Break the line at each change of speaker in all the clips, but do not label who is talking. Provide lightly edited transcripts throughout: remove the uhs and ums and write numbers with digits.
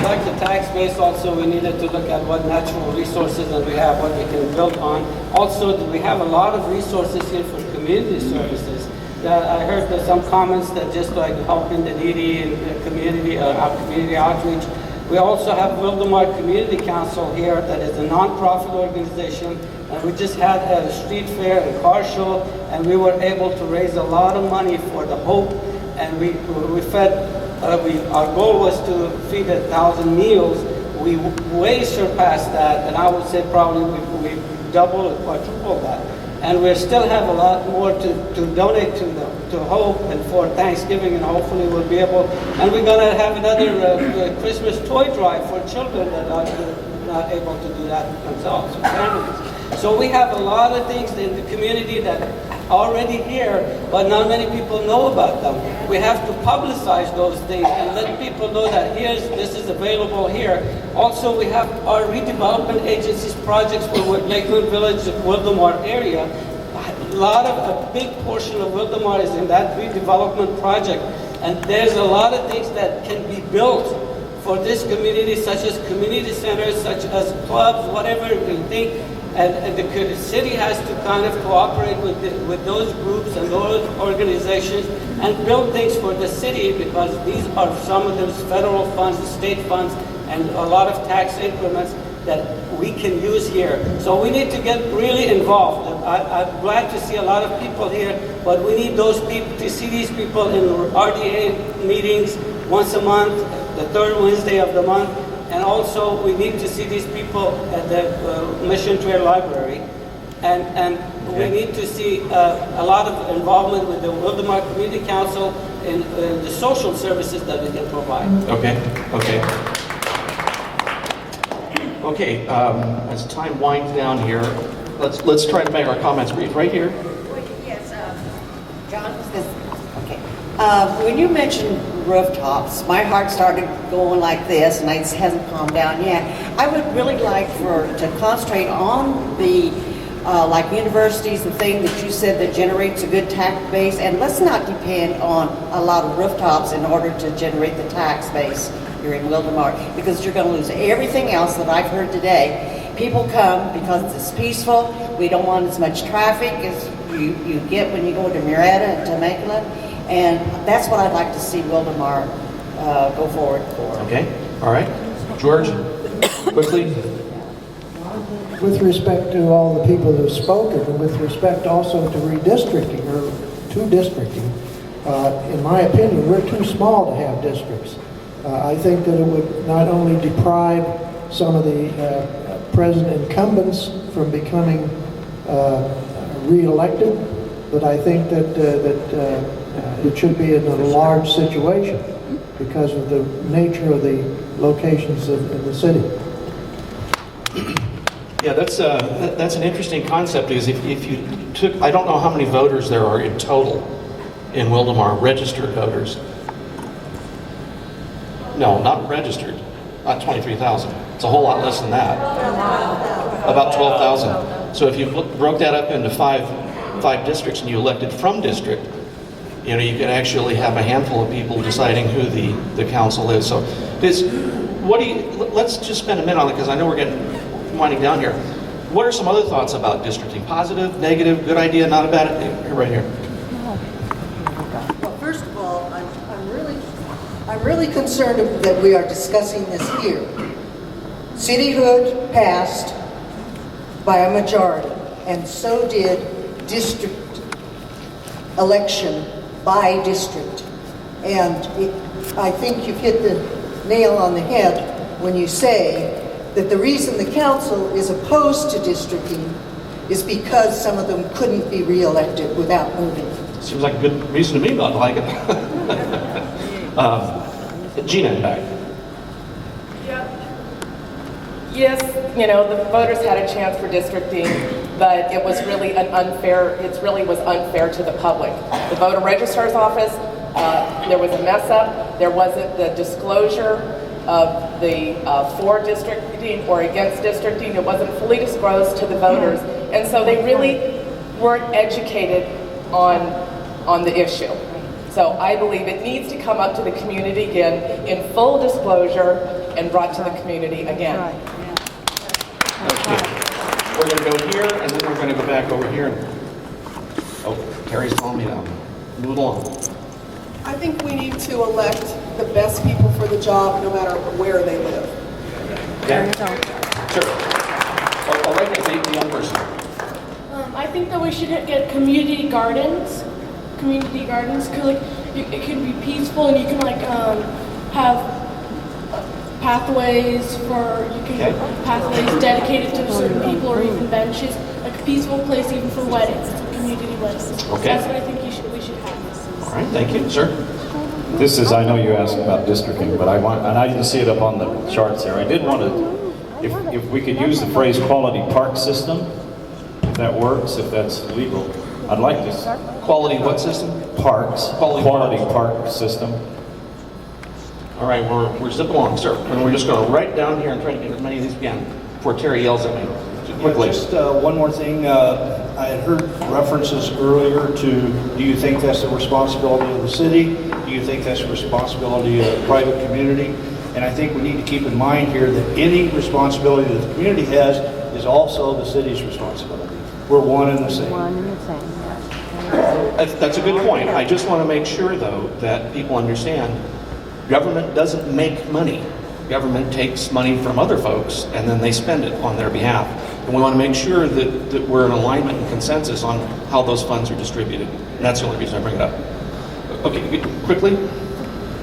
Like the tax base, also we needed to look at what natural resources that we have, what we can build on. Also, we have a lot of resources here for community services. I heard that some comments that just like helping the needy and the community, our community outreach. We also have Wildemar Community Council here that is a non-profit organization, and we just had a street fair and car show, and we were able to raise a lot of money for the Hope, and we fed. Our goal was to feed 1,000 meals. We way surpassed that, and I would say probably we double or quadruple that. And we still have a lot more to donate to Hope and for Thanksgiving, and hopefully we'll be able. And we're going to have another Christmas toy drive for children that are not able to do that themselves, families. So we have a lot of things in the community that are already here, but not many people know about them. We have to publicize those things and let people know that this is available here. Also, we have our redevelopment agencies projects for Lakeland Village, Wildemar area. A big portion of Wildemar is in that redevelopment project, and there's a lot of things that can be built for this community, such as community centers, such as clubs, whatever you think. And the city has to kind of cooperate with those groups and those organizations and build things for the city, because these are some of those federal funds, state funds, and a lot of tax increments that we can use here. So we need to get really involved. I'm glad to see a lot of people here, but we need those people to see these people in RDA meetings once a month, the third Wednesday of the month. And also, we need to see these people at the Mission Trail Library. And we need to see a lot of involvement with the Wildemar Community Council in the social services that we can provide.
Okay, as time winds down here, let's try to make our comments brief. Right here.
Yes, John, okay. When you mentioned rooftops, my heart started going like this, and it hasn't calmed down yet. I would really like to concentrate on the like universities, the thing that you said that generates a good tax base, and let's not depend on a lot of rooftops in order to generate the tax base here in Wildemar, because you're going to lose everything else that I've heard today. People come because it's peaceful. We don't want as much traffic as you get when you go to Murrieta and Temecula. And that's what I'd like to see Wildemar go forward for.
Okay, all right. George, quickly.
With respect to all the people who have spoken, and with respect also to redistricting, or to districting, in my opinion, we're too small to have districts. I think that it would not only deprive some of the present incumbents from becoming re-elected, but I think that it should be in a large situation because of the nature of the locations in the city.
Yeah, that's an interesting concept, because if you took, I don't know how many voters there are in total in Wildemar, registered voters. No, not registered, not 23,000. It's a whole lot less than that. About 12,000. So if you broke that up into five districts and you elected from district, you know, you could actually have a handful of people deciding who the council is. So let's just spend a minute on it, because I know we're winding down here. What are some other thoughts about districting? Positive, negative, good idea, not a bad idea? Right here.
Well, first of all, I'm really concerned that we are discussing this here. Cityhood passed by a majority, and so did district election by district. And I think you've hit the nail on the head when you say that the reason the council is opposed to districting is because some of them couldn't be re-elected without moving.
Seems like a good reason to me not to like it. Gina, in back.
Yes, you know, the voters had a chance for districting, but it was really unfair to the public. The voter registrar's office, there was a mess up. There wasn't the disclosure of the for districting or against districting. It wasn't fully disclosed to the voters, and so they really weren't educated on the issue. So I believe it needs to come up to the community again in full disclosure and brought to the community again.
We're going to go here, and then we're going to go back over here. Oh, Terry's calling me now. Move along.
I think we need to elect the best people for the job, no matter where they live.
Okay? Sure. Oh, right there, the young person.
I think that we should get community gardens, because like it can be peaceful and you can like have pathways pathways dedicated to certain people or even benches, like a peaceful place even for weddings, community weddings.
Okay.
That's what I think we should have.
All right, thank you, sir.
This is, I know you asked about districting, but I didn't see it up on the charts there. I did want to, if we could use the phrase quality park system, if that works, if that's legal. I'd like this.
Quality what system?
Parks.
Quality
park system.
All right, we're zipping along, sir. And we're just going to write down here and try to get as many of these again before Terry yells at me. Quickly.
Just one more thing. I had heard references earlier to, do you think that's the responsibility of the city? Do you think that's the responsibility of the private community? And I think we need to keep in mind here that any responsibility that the community has is also the city's responsibility. We're one and the same.
That's a good point. I just want to make sure, though, that people understand government doesn't make money. Government takes money from other folks and then they spend it on their behalf. And we want to make sure that we're in alignment and consensus on how those funds are distributed. And that's the only reason I bring it up. Okay, quickly.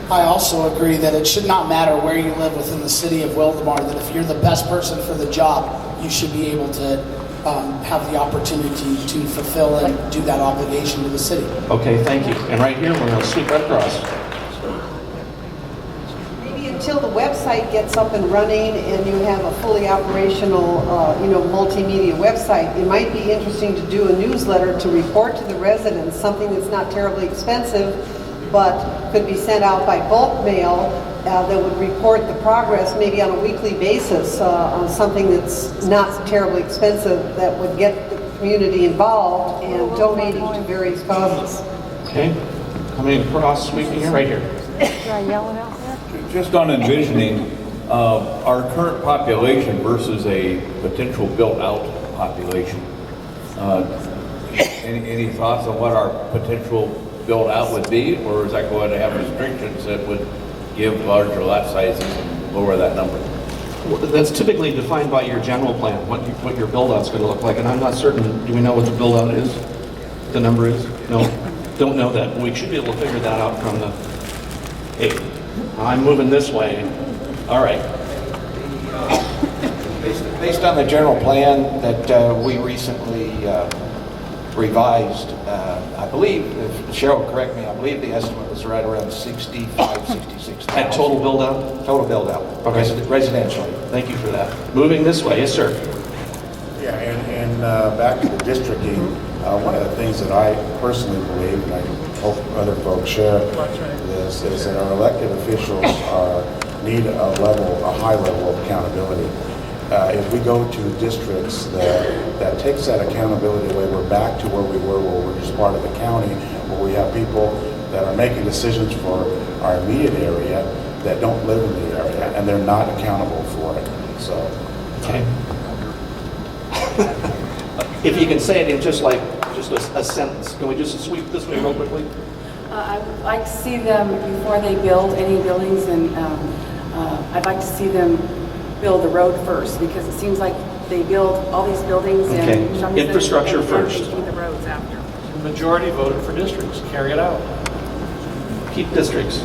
I also agree that it should not matter where you live within the city of Wildemar, that if you're the best person for the job, you should be able to have the opportunity to fulfill and do that obligation to the city.
Okay, thank you. And right here, we're going to sweep right across.
Maybe until the website gets up and running and you have a fully operational, multimedia website, it might be interesting to do a newsletter to report to the residents, something that's not terribly expensive, but could be sent out by bulk mail that would report the progress maybe on a weekly basis on something that's not terribly expensive that would get the community involved and donating to various causes.
Okay, coming across, sweeping here, right here.
Just on envisioning our current population versus a potential built-out population. Any thoughts on what our potential build-out would be, or is that going to have restrictions that would give larger lot sizes and lower that number?
Well, that's typically defined by your general plan, what your build-out's going to look like, and I'm not certain, do we know what the build-out is? The number is? No, don't know that. We should be able to figure that out from the, hey, I'm moving this way. All right.
Based on the general plan that we recently revised, I believe, if Cheryl correct me, I believe the estimate was right around 66,000.
At total build-out?
Total build-out,
Okay.
Residentially.
Thank you for that. Moving this way, yes, sir.
Yeah, and back to the districting, one of the things that I personally believe, and I hope other folks share this, is that our elected officials need a high level of accountability. If we go to districts that takes that accountability away, we're back to where we were, where we're just part of the county, where we have people that are making decisions for our immediate area that don't live in the area, and they're not accountable for it. So,
Okay. If you can say it in just a sentence, can we just sweep this way real quickly?
I would like to see them, before they build any buildings, and I'd like to see them build the road first, because it seems like they build all these buildings and shopping centers,
Infrastructure
and then
first.
they do the roads after.
The majority voted for districts. Carry it out.
Keep districts.